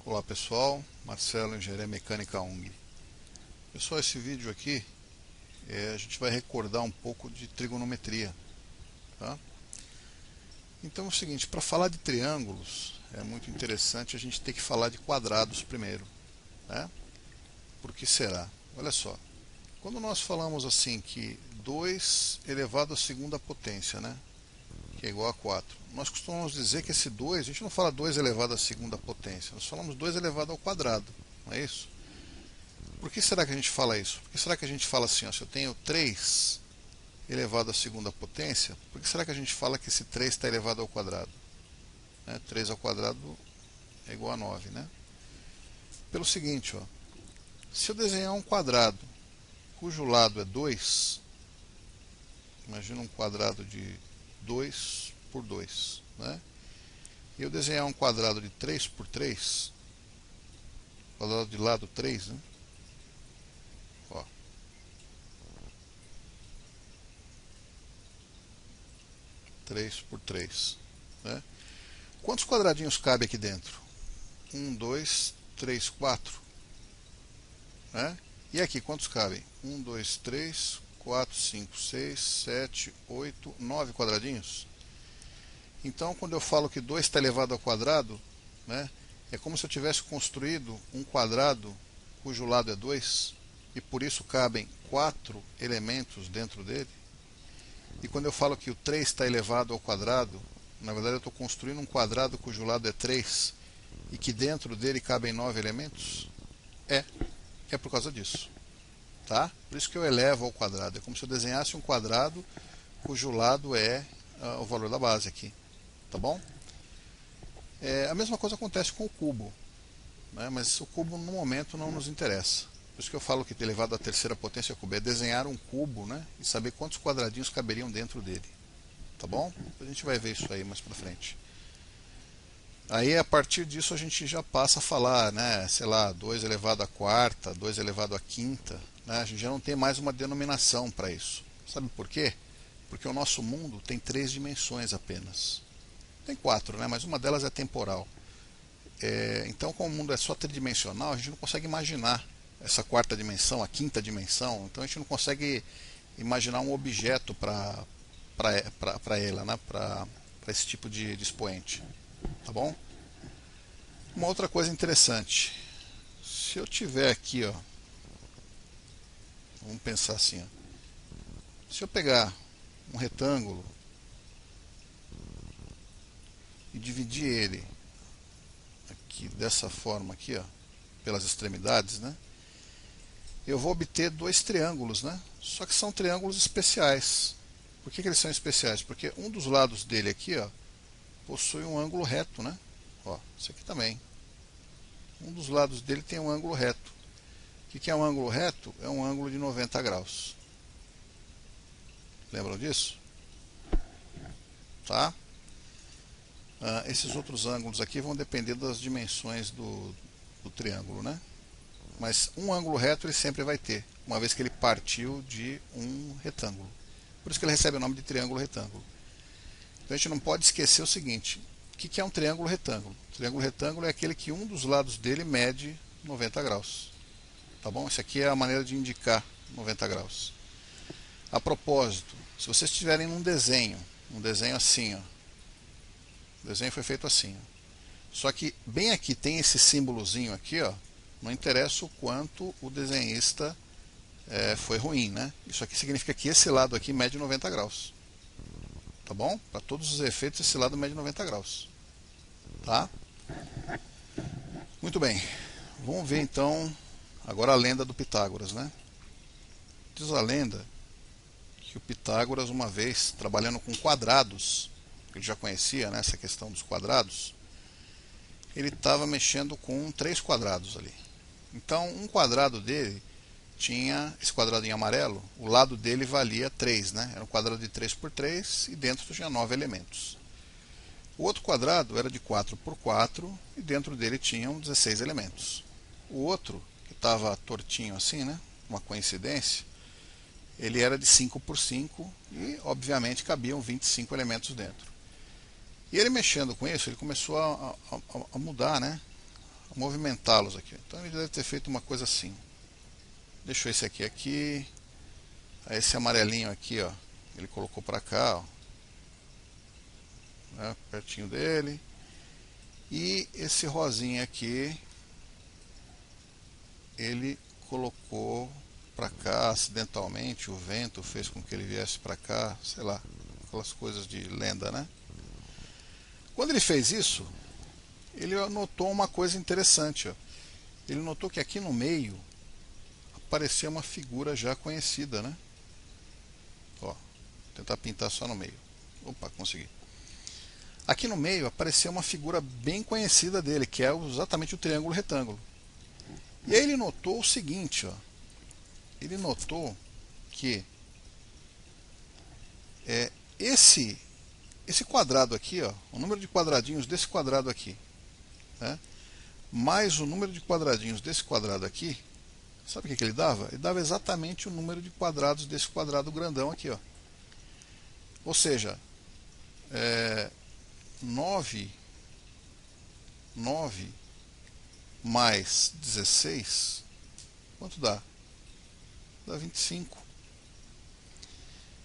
Olá pessoal, Marcelo, Engenharia Mecânica UNG. Pessoal, esse vídeo aqui a gente vai recordar um pouco de trigonometria, tá? Então é o seguinte, para falar de triângulos é muito interessante a gente ter que falar de quadrados primeiro, né? Por que será? Olha só, quando nós falamos assim que 2 elevado à segunda potência, né, que é igual a 4, nós costumamos dizer que esse 2, a gente não fala 2 elevado à segunda potência, nós falamos 2 elevado ao quadrado, não é isso? Por que será que a gente fala isso? Por que será que a gente fala assim, ó, se eu tenho 3 elevado à segunda potência, por que será que a gente fala que esse 3 está elevado ao quadrado? 3 ao quadrado é igual a 9, né? Pelo seguinte, ó, se eu desenhar um quadrado cujo lado é 2, imagina um quadrado de 2 por 2, né? E eu desenhar um quadrado de 3 por 3, quadrado de lado 3, né? Ó. Três por 3, né? Quantos quadradinhos cabe aqui dentro? 1, 2, 3, 4, né? E aqui quantos cabem? 1, 2, 3, 4, 5, 6, 7, 8, 9 quadradinhos. Então, quando eu falo que 2 está elevado ao quadrado, né, é como se eu tivesse construído um quadrado cujo lado é 2, e por isso cabem 4 elementos dentro dele. E quando eu falo que o 3 está elevado ao quadrado, na verdade eu estou construindo um quadrado cujo lado é 3, e que dentro dele cabem 9 elementos. É por causa disso, tá? Por isso que eu elevo ao quadrado. É como se eu desenhasse um quadrado cujo lado é o valor da base aqui, tá bom? A mesma coisa acontece com o cubo, né? Mas o cubo no momento não nos interessa. Por isso que eu falo que elevado à terceira potência cubo é desenhar um cubo, né, e saber quantos quadradinhos caberiam dentro dele, tá bom? A gente vai ver isso aí mais pra frente. Aí a partir disso a gente já passa a falar, né, sei lá, 2 elevado à quarta, 2 elevado à quinta, né? A gente já não tem mais uma denominação para isso. Sabe por quê? Porque o nosso mundo tem 3 dimensões apenas. Tem 4, né, mas uma delas é temporal. Então, como o mundo é só tridimensional, a gente não consegue imaginar essa quarta dimensão, a quinta dimensão. Então a gente não consegue imaginar um objeto para ela, né, para esse tipo de expoente. Tá bom? Uma outra coisa interessante. Se eu tiver aqui, ó, vamos pensar assim, ó, se eu pegar um retângulo e dividir ele aqui dessa forma aqui, ó, pelas extremidades, né, eu vou obter 2 triângulos, né? Só que são triângulos especiais. Por que eles são especiais? Porque um dos lados dele aqui, ó, possui um ângulo reto, né? Ó, esse aqui também. Um dos lados dele tem um ângulo reto. O que é um ângulo reto? É um ângulo de 90 graus. Lembram disso? Tá? Esses outros ângulos aqui vão depender das dimensões do triângulo, né? Mas um ângulo reto ele sempre vai ter, uma vez que ele partiu de um retângulo. Por isso que ele recebe o nome de triângulo retângulo. Então a gente não pode esquecer o seguinte: o que é um triângulo retângulo? Triângulo retângulo é aquele que um dos lados dele mede 90 graus. Tá bom? Isso aqui é a maneira de indicar 90 graus. A propósito, se vocês estiverem num desenho, um desenho assim, ó, o desenho foi feito assim, ó, só que bem aqui tem esse símbolozinho aqui, ó, não interessa o quanto o desenhista foi ruim, né? Isso aqui significa que esse lado aqui mede 90 graus. Tá bom? Para todos os efeitos, esse lado mede 90 graus. Tá? Muito bem. Vamos ver então agora a lenda do Pitágoras, né? Diz a lenda que o Pitágoras, uma vez, trabalhando com quadrados, ele já conhecia, né, essa questão dos quadrados, ele estava mexendo com 3 quadrados ali. Então, um quadrado dele tinha, esse quadradinho amarelo, o lado dele valia 3, né? Era um quadrado de 3 por 3 e dentro tinha 9 elementos. O outro quadrado era de 4 por 4 e dentro dele tinham 16 elementos. O outro, que estava tortinho assim, né, uma coincidência, ele era de 5 por 5 e obviamente cabiam 25 elementos dentro. E ele mexendo com isso, ele começou a mudar, né, movimentá-los aqui. Então ele deve ter feito uma coisa assim. Deixou esse aqui aqui. Aí esse amarelinho aqui, ó, ele colocou para cá, ó, né, pertinho dele. E esse rosinha aqui, ele colocou para cá acidentalmente. O vento fez com que ele viesse para cá, sei lá, aquelas coisas de lenda, né? Quando ele fez isso, ele notou uma coisa interessante, ó. Ele notou que aqui no meio aparecia uma figura já conhecida, né? Ó, vou tentar pintar só no meio. Opa, consegui. Aqui no meio apareceu uma figura bem conhecida dele, que é exatamente o triângulo retângulo. E aí ele notou o seguinte, ó. Ele notou que esse quadrado aqui, ó, o número de quadradinhos desse quadrado aqui, né, mais o número de quadradinhos desse quadrado aqui, sabe o que ele dava? Ele dava exatamente o número de quadrados desse quadrado grandão aqui, ó. Ou seja, 9 mais 16, quanto dá? Dá 25.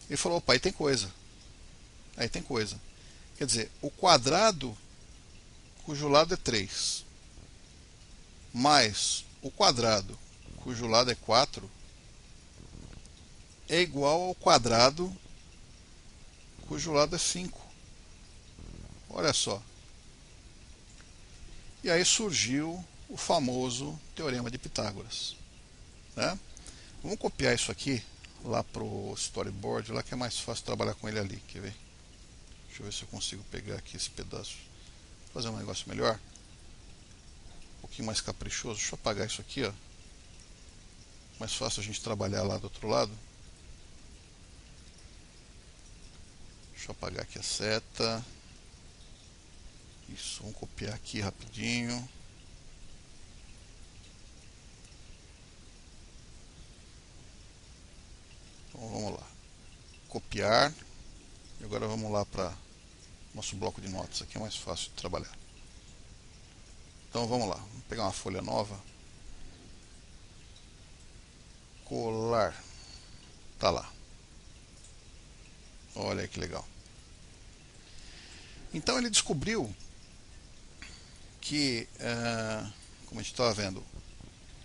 Ele falou, opa, aí tem coisa. Aí tem coisa. Quer dizer, o quadrado cujo lado é 3, mais o quadrado cujo lado é 4, é igual ao quadrado cujo lado é 5. Olha só. E aí surgiu o famoso Teorema de Pitágoras, né? Vamos copiar isso aqui lá pro storyboard, lá que é mais fácil trabalhar com ele ali. Quer ver? Deixa eu ver se eu consigo pegar aqui esse pedaço. Fazer um negócio melhor. Um pouquinho mais caprichoso. Deixa eu apagar isso aqui, ó. Mais fácil a gente trabalhar lá do outro lado. Deixa eu apagar aqui a seta. Isso, vamos copiar aqui rapidinho. Então vamos lá. Copiar. E agora vamos lá para nosso bloco de notas. Aqui é mais fácil de trabalhar. Então vamos lá. Vamos pegar uma folha nova. Colar. Tá lá. Olha aí que legal. Então ele descobriu que, como a gente estava vendo,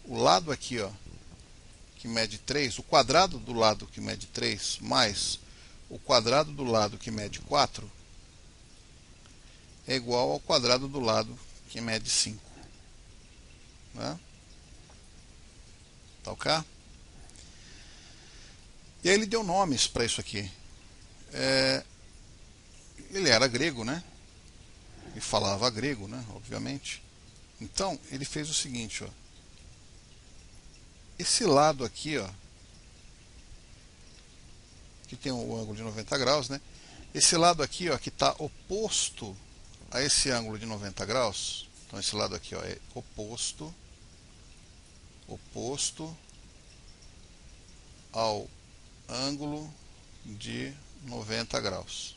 o lado aqui, ó, que mede 3, o quadrado do lado que mede 3 mais o quadrado do lado que mede 4 é igual ao quadrado do lado que mede 5. Né? Tá ok? E aí ele deu nomes para isso aqui. Ele era grego, né? Ele falava grego, né? Obviamente. Então ele fez o seguinte, ó. Esse lado aqui, ó, que tem o ângulo de 90 graus, né? Esse lado aqui, ó, que está oposto a esse ângulo de 90 graus. Então esse lado aqui, ó, é oposto ao ângulo de 90 graus.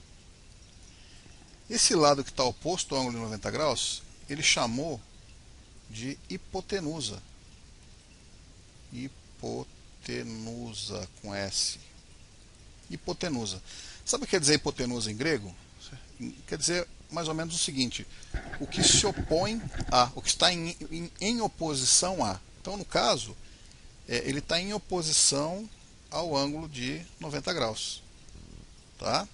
Esse lado que está oposto ao ângulo de 90 graus, ele chamou de hipotenusa. Hipotenusa com S. Hipotenusa. Sabe o que quer dizer hipotenusa em grego? Quer dizer mais ou menos o seguinte: o que se opõe a, o que está em oposição a. Então, no caso, ele está em oposição ao ângulo de 90 graus. Tá?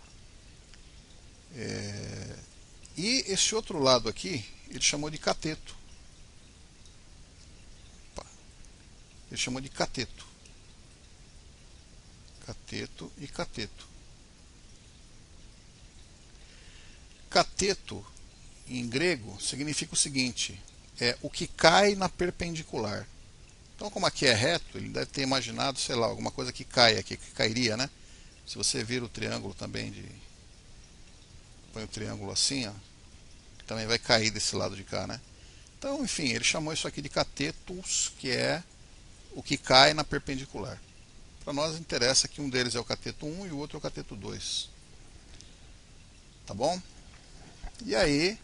E esse outro lado aqui, ele chamou de cateto. Ele chamou de cateto. Cateto e cateto. Cateto, em grego, significa o seguinte: é o que cai na perpendicular. Então, como aqui é reto, ele deve ter imaginado, sei lá, alguma coisa que cai aqui, que cairia, né? Se você vira o triângulo também, põe o triângulo assim, ó, também vai cair desse lado de cá, né? Então, enfim, ele chamou isso aqui de catetos, que é o que cai na perpendicular. Para nós interessa que um deles é o cateto 1 e o outro é o cateto 2. Tá bom? E aí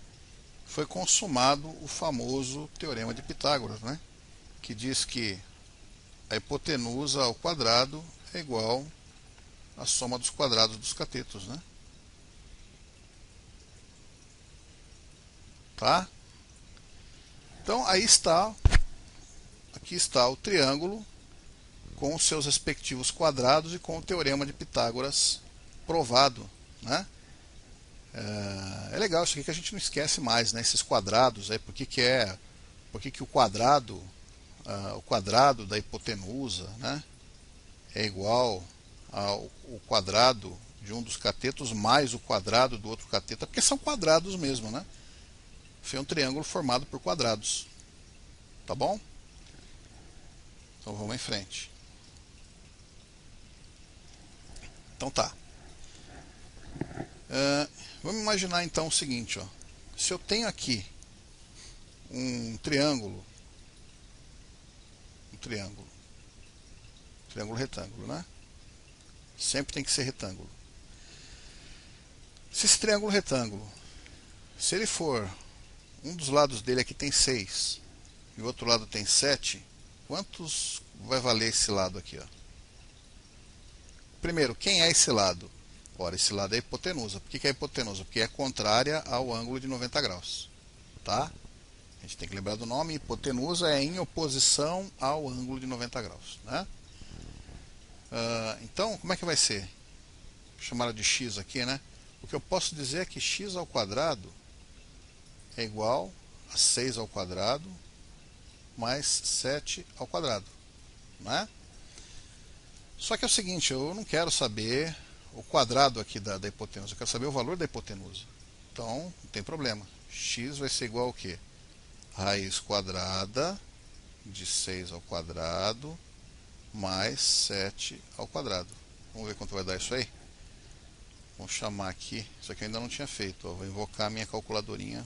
foi consumado o famoso Teorema de Pitágoras, né? Que diz que a hipotenusa ao quadrado é igual à soma dos quadrados dos catetos, né? Tá? Então aí está, aqui está o triângulo com os seus respectivos quadrados e com o Teorema de Pitágoras provado, né? É legal isso aqui que a gente não esquece mais, né? Esses quadrados aí, por que o quadrado da hipotenusa, né, é igual ao quadrado de um dos catetos mais o quadrado do outro cateto, porque são quadrados mesmo, né? Foi um triângulo formado por quadrados, tá bom? Então vamos em frente. Então tá. Vamos imaginar então o seguinte, ó. Se eu tenho aqui um triângulo retângulo, né? Sempre tem que ser retângulo. Se esse triângulo retângulo, se ele for, um dos lados dele aqui tem 6 e o outro lado tem 7, quantos vai valer esse lado aqui, ó? Primeiro, quem é esse lado? Ora, esse lado é a hipotenusa. Por que é a hipotenusa? Porque é contrária ao ângulo de 90 graus. Tá? A gente tem que lembrar do nome. Hipotenusa é em oposição ao ângulo de 90 graus. Né? Então, como é que vai ser? Vou chamar ela de x aqui, né? O que eu posso dizer é que x ao quadrado é igual a 6 ao quadrado mais 7 ao quadrado. Né? Só que é o seguinte, eu não quero saber o quadrado aqui da hipotenusa, eu quero saber o valor da hipotenusa. Então, não tem problema. X vai ser igual ao quê? Raiz quadrada de 6 ao quadrado mais 7 ao quadrado. Vamos ver quanto vai dar isso aí? Vamos chamar aqui, isso aqui eu ainda não tinha feito, ó. Vou invocar a minha calculadorinha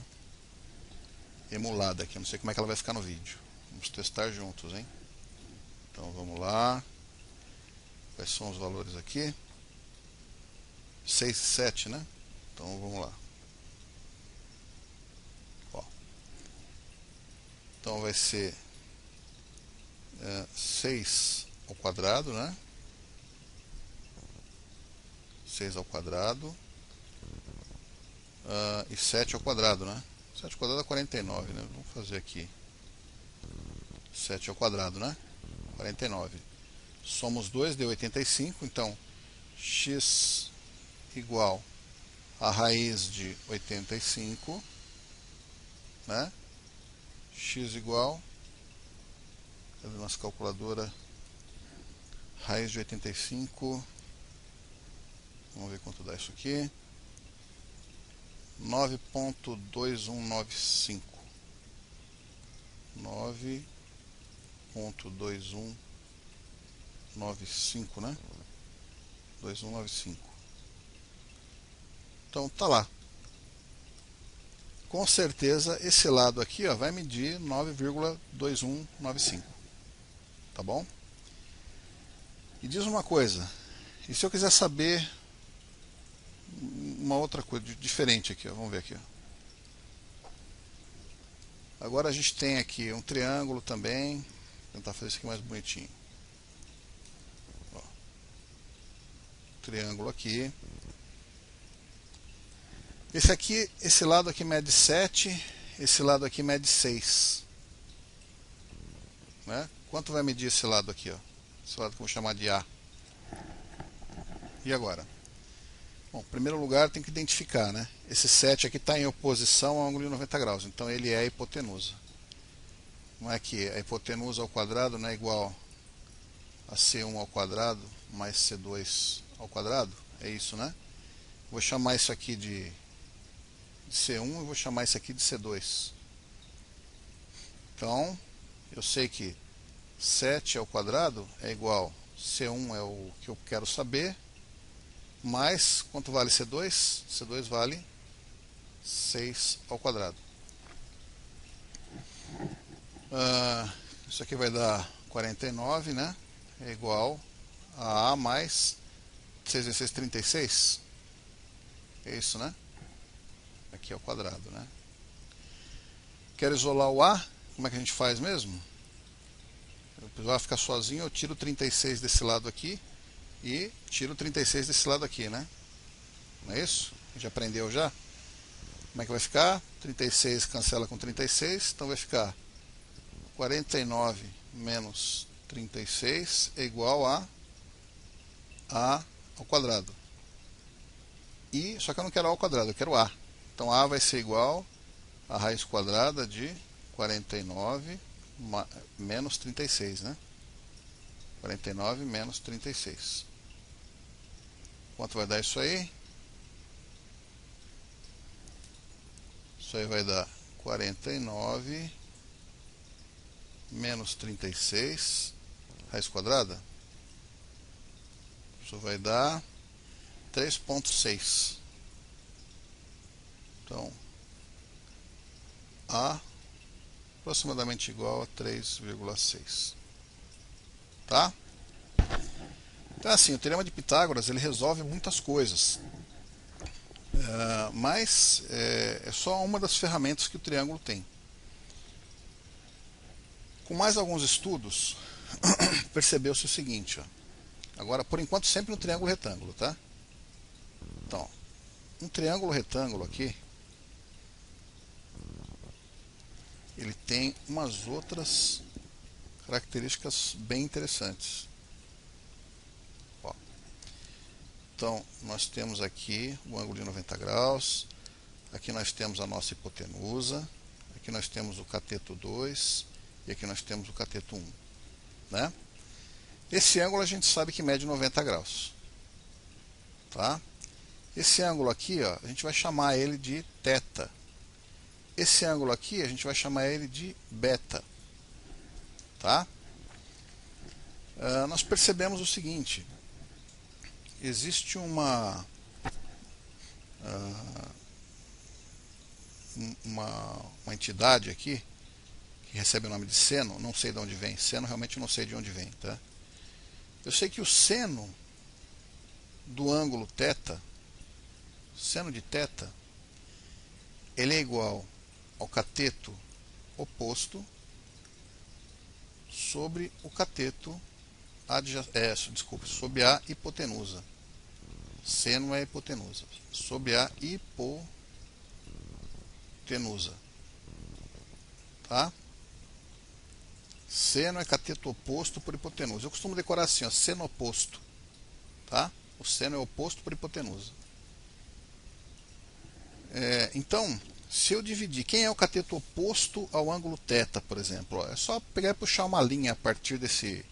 emulada aqui, não sei como é que ela vai ficar no vídeo. Vamos testar juntos, hein? Então vamos lá. Quais são os valores aqui? 6 e 7, né? Então vamos lá. Ó. Então vai ser 6 ao quadrado, né? 6 ao quadrado e 7 ao quadrado, né? 7 ao quadrado é 49, né? Vamos fazer aqui 7 ao quadrado, né? 49. Somos 2, deu 85, então x igual a raiz de 85, né? X igual, cadê a nossa calculadora? Raiz de 85, vamos ver quanto dá isso aqui. 9.2195. 9.2195, né? 2195. Então tá lá. Com certeza esse lado aqui, ó, vai medir 9,2195. Tá bom? E diz uma coisa. E se eu quiser saber uma outra coisa diferente aqui, ó, vamos ver aqui, ó. Agora a gente tem aqui um triângulo também. Vou tentar fazer isso aqui mais bonitinho. Ó. Triângulo aqui. Esse lado aqui mede 7, esse lado aqui mede 6. Né? Quanto vai medir esse lado aqui, ó? Esse lado que eu vou chamar de A. E agora? Bom, em primeiro lugar tem que identificar, né? Esse 7 aqui está em oposição ao ângulo de 90 graus, então ele é a hipotenusa. Não é que a hipotenusa ao quadrado não é igual a C1 ao quadrado mais C2 ao quadrado? É isso, né? Vou chamar isso aqui de C1 e vou chamar isso aqui de C2. Então, eu sei que 7 ao quadrado é igual, C1 é o que eu quero saber, mais, quanto vale C2? C2 vale 6 ao quadrado. Isso aqui vai dar 49, né? É igual a mais 6 vezes 6, 36. É isso, né? Aqui ao quadrado, né? Quero isolar o A, como é que a gente faz mesmo? O A ficar sozinho, eu tiro 36 desse lado aqui e tiro 36 desse lado aqui, né? Não é isso? A gente aprendeu já? Como é que vai ficar? 36 cancela com 36, então vai ficar 49 menos 36 é igual a ao quadrado. Só que eu não quero A ao quadrado, eu quero A. Então A vai ser igual a raiz quadrada de 49 menos 36, né? 49 menos 36. Quanto vai dar isso aí? Isso aí vai dar 49 menos 36, raiz quadrada. Isso vai dar 3,6. Então, A aproximadamente igual a 3,6. Tá? Então, assim, o Teorema de Pitágoras ele resolve muitas coisas. Mas é só uma das ferramentas que o triângulo tem. Com mais alguns estudos, percebeu-se o seguinte. Ó. Agora, por enquanto, sempre no triângulo retângulo, tá? Então, um triângulo retângulo aqui, ele tem umas outras características bem interessantes. Ó. Então, nós temos aqui o ângulo de 90 graus, aqui nós temos a nossa hipotenusa, aqui nós temos o cateto 2 e aqui nós temos o cateto 1. Né? Esse ângulo a gente sabe que mede 90 graus. Tá? Esse ângulo aqui, ó, a gente vai chamar ele de θ. Esse ângulo aqui, a gente vai chamar ele de beta. Tá? Nós percebemos o seguinte. Existe uma entidade aqui que recebe o nome de seno, não sei de onde vem. Seno realmente não sei de onde vem. Tá? Eu sei que o seno do ângulo θ, seno de θ, ele é igual ao cateto oposto sobre o cateto sobre a hipotenusa. Seno é hipotenusa. Sobre a hipotenusa. Tá? Seno é cateto oposto por hipotenusa. Eu costumo decorar assim, ó, seno oposto. Tá? O seno é oposto por hipotenusa. Então, se eu dividir, quem é o cateto oposto ao ângulo θ, por exemplo? Ó, é só pegar e puxar uma linha a partir desse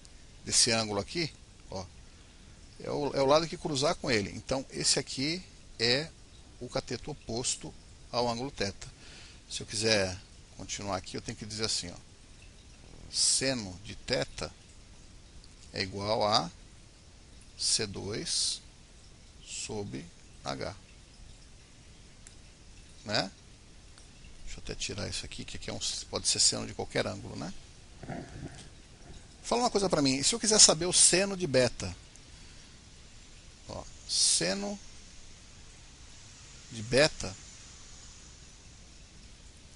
ângulo aqui. Ó, é o lado que cruzar com ele. Então, esse aqui é o cateto oposto ao ângulo θ. Se eu quiser continuar aqui, eu tenho que dizer assim, ó, seno de θ é igual a C2 sobre H. Né? Deixa eu até tirar isso aqui, que aqui pode ser seno de qualquer ângulo, né? Fala uma coisa para mim, e se eu quiser saber o seno de beta? Ó, seno de beta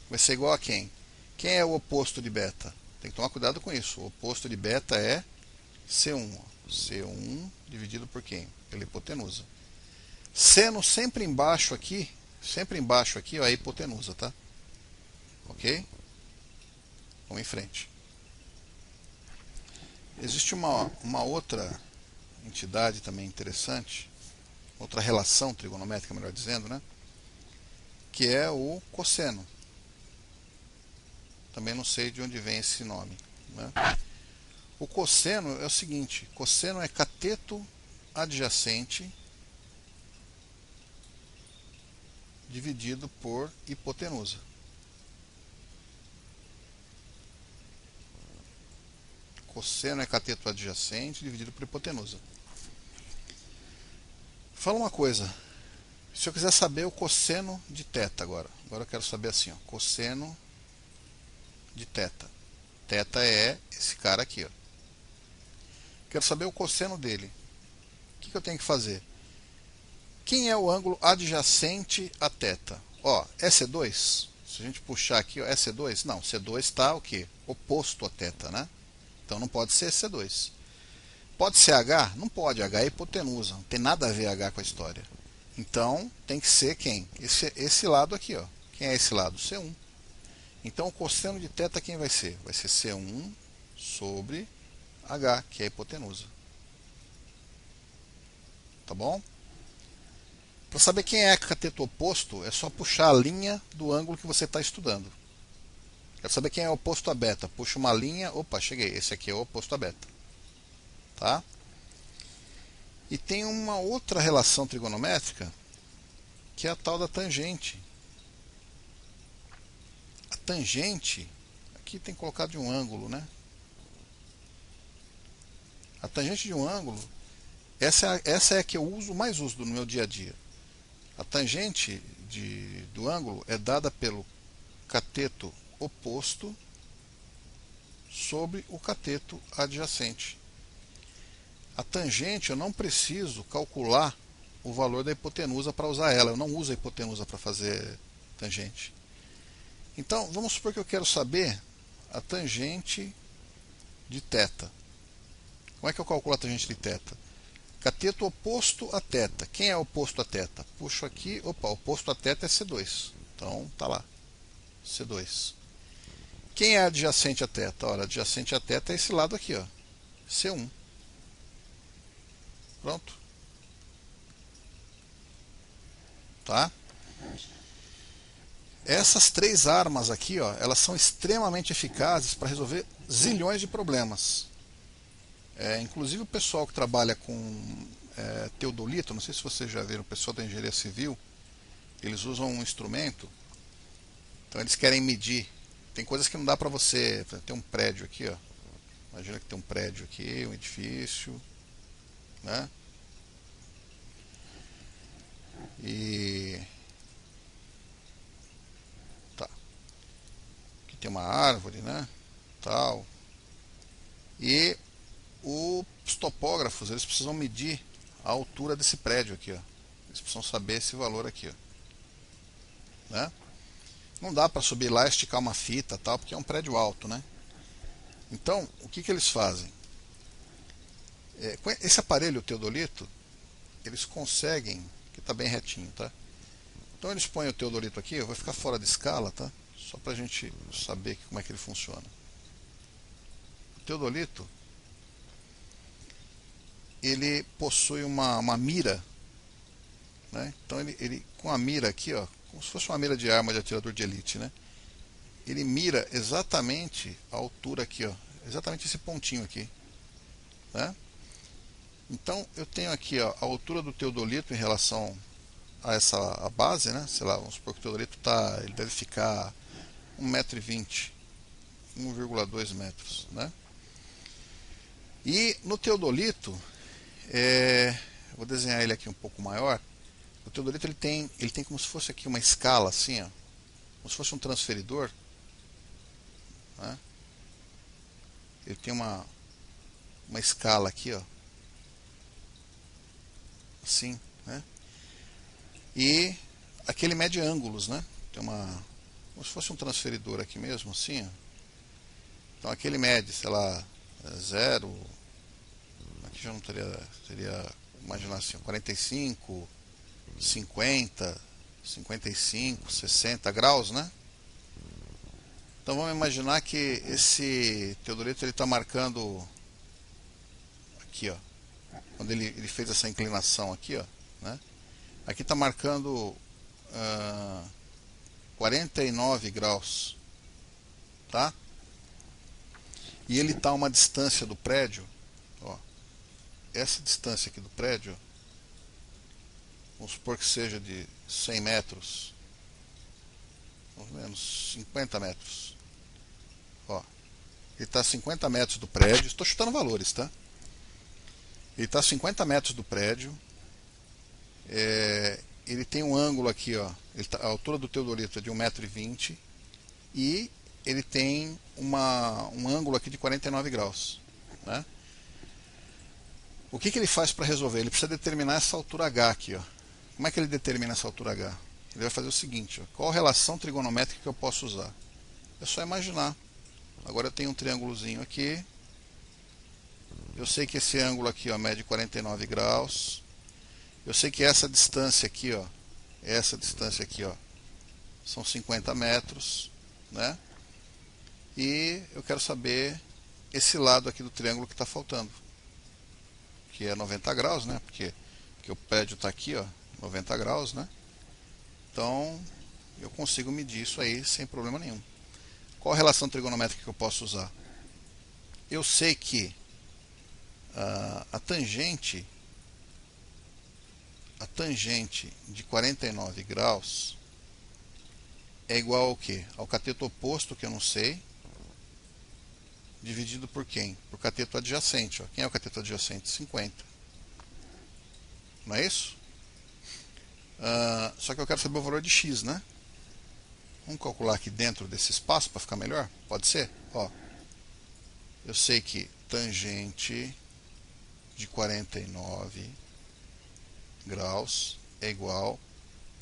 vai ser igual a quem? Quem é o oposto de beta? Tem que tomar cuidado com isso. O oposto de beta é C1. Ó. C1 dividido por quem? Pela hipotenusa. Seno sempre embaixo aqui, ó, é a hipotenusa, tá? Ok? Vamos em frente. Existe uma outra entidade também interessante, outra relação trigonométrica, melhor dizendo, né? Que é o cosseno. Também não sei de onde vem esse nome. Né? O cosseno é o seguinte: cosseno é cateto adjacente dividido por hipotenusa. Cosseno é cateto adjacente dividido por hipotenusa. Fala uma coisa. Se eu quiser saber o cosseno de θ agora eu quero saber assim, ó, cosseno de θ. Θ é esse cara aqui, ó. Quero saber o cosseno dele. O que eu tenho que fazer? Quem é o ângulo adjacente a θ? Ó, é C2? Se a gente puxar aqui, ó, é C2? Não, C2 está o quê? Oposto a θ, né? Então não pode ser C2. Pode ser H? Não pode, H é hipotenusa, não tem nada a ver H com a história. Então tem que ser quem? Esse lado aqui, ó. Quem é esse lado? C1. Então o cosseno de θ quem vai ser? Vai ser C1 sobre H, que é a hipotenusa. Tá bom? Para saber quem é cateto oposto, é só puxar a linha do ângulo que você está estudando. Quer saber quem é oposto a beta? Puxa uma linha, opa, cheguei, esse aqui é o oposto a beta. Tá? E tem uma outra relação trigonométrica, que é a tal da tangente. A tangente, aqui tem colocado de um ângulo, né? A tangente de um ângulo, essa é a que eu mais uso no meu dia a dia. A tangente do ângulo é dada pelo cateto oposto sobre o cateto adjacente. A tangente eu não preciso calcular o valor da hipotenusa para usar ela. Eu não uso a hipotenusa para fazer tangente. Então, vamos supor que eu quero saber a tangente de θ. Como é que eu calculo a tangente de θ? Cateto oposto a θ. Quem é oposto a θ? Puxo aqui, opa, oposto a θ é C2. Então, tá lá, C2. Quem é adjacente a θ? Ora, adjacente a θ é esse lado aqui, ó, C1. Pronto. Tá? Essas três armas aqui, ó, elas são extremamente eficazes para resolver zilhões de problemas. Inclusive o pessoal que trabalha com teodolito, não sei se vocês já viram, o pessoal da engenharia civil, eles usam um instrumento, então eles querem medir. Tem coisas que não dá para você. Tem um prédio aqui, ó. Imagina que tem um prédio aqui, um edifício, né? E tá. Aqui tem uma árvore, né? Tal. E os topógrafos, eles precisam medir a altura desse prédio aqui, ó. Eles precisam saber esse valor aqui, ó. Né? Não dá para subir lá e esticar uma fita, tal, porque é um prédio alto, né? Então, o que eles fazem? Com esse aparelho teodolito, eles conseguem, que está bem retinho, tá? Então eles põem o teodolito aqui, eu vou ficar fora de escala, tá? Só para a gente saber como é que ele funciona. O teodolito, ele possui uma mira, né? Então ele com a mira aqui, ó, como se fosse uma mira de arma de atirador de elite, né? Ele mira exatamente a altura aqui, ó, exatamente esse pontinho aqui, né? Então eu tenho aqui, ó, a altura do teodolito em relação a base, né? Sei lá, vamos supor que o teodolito ele deve ficar 1,20 m, 1,2 metros, né? E no teodolito, vou desenhar ele aqui um pouco maior. O teodolito ele tem como se fosse aqui uma escala assim, ó, como se fosse um transferidor, né? Ele tem uma escala aqui, ó, assim, né? E aqui ele mede ângulos, né? Tem como se fosse um transferidor aqui mesmo, assim, ó. Então aqui ele mede, sei lá, 0, aqui já não seria, imaginar assim, 45, 50, 55, 60 graus, né? Então vamos imaginar que esse teodolito ele está marcando aqui, ó, quando ele fez essa inclinação aqui, ó, né? Aqui está marcando 49 graus, tá? E ele está a uma distância do prédio, ó, essa distância aqui do prédio, vamos supor que seja de 100 metros, mais ou menos 50 metros. Ó, ele está a 50 metros do prédio, estou chutando valores, tá? Ele está a 50 metros do prédio, ele tem um ângulo aqui, ó, a altura do teodolito é de 1,20 m e ele tem um ângulo aqui de 49 graus, né? O que ele faz para resolver? Ele precisa determinar essa altura H aqui, ó. Como é que ele determina essa altura H? ele vai fazer o seguinte, ó, qual relação trigonométrica que eu posso usar? É só imaginar. Agora eu tenho um triângulozinho aqui. Eu sei que esse ângulo aqui, ó, mede 49 graus. Eu sei que essa distância aqui, ó, são 50 metros, né? E eu quero saber esse lado aqui do triângulo que está faltando, que é 90 graus, né? Porque o prédio está aqui, ó, 90 graus, né? Então eu consigo medir isso aí sem problema nenhum. Qual a relação trigonométrica que eu posso usar? Eu sei que a tangente de 49 graus é igual ao quê? Ao cateto oposto, que eu não sei, dividido por quem? Por cateto adjacente. Ó. Quem é o cateto adjacente? 50. Não é isso? Só que eu quero saber o valor de x, né? Vamos calcular aqui dentro desse espaço para ficar melhor? Pode ser? Ó, eu sei que tangente de 49 graus é igual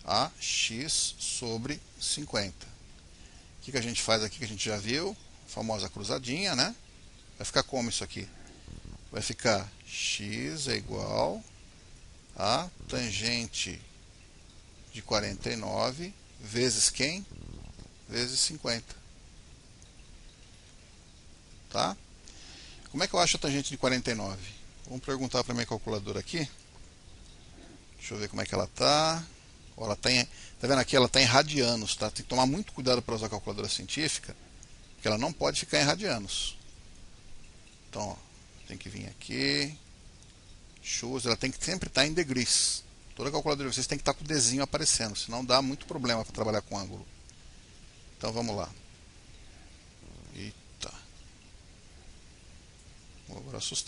a x sobre 50. O que a gente faz aqui que a gente já viu? A famosa cruzadinha, né? Vai ficar como isso aqui? Vai ficar x é igual a tangente de 49 vezes quem? Vezes 50. Tá? Como é que eu acho a tangente de 49? Vamos perguntar para a minha calculadora aqui. Deixa eu ver como é que ela está. Ela tá vendo aqui? Ela está em radianos, tá? Tem que tomar muito cuidado para usar a calculadora científica, porque ela não pode ficar em radianos. Então, ó, tem que vir aqui. Choose, ela tem que sempre estar em degrees. Toda calculadora de vocês tem que estar com o desenho aparecendo, senão dá muito problema para trabalhar com ângulo. Então vamos lá. Eita. Vou agora assustar.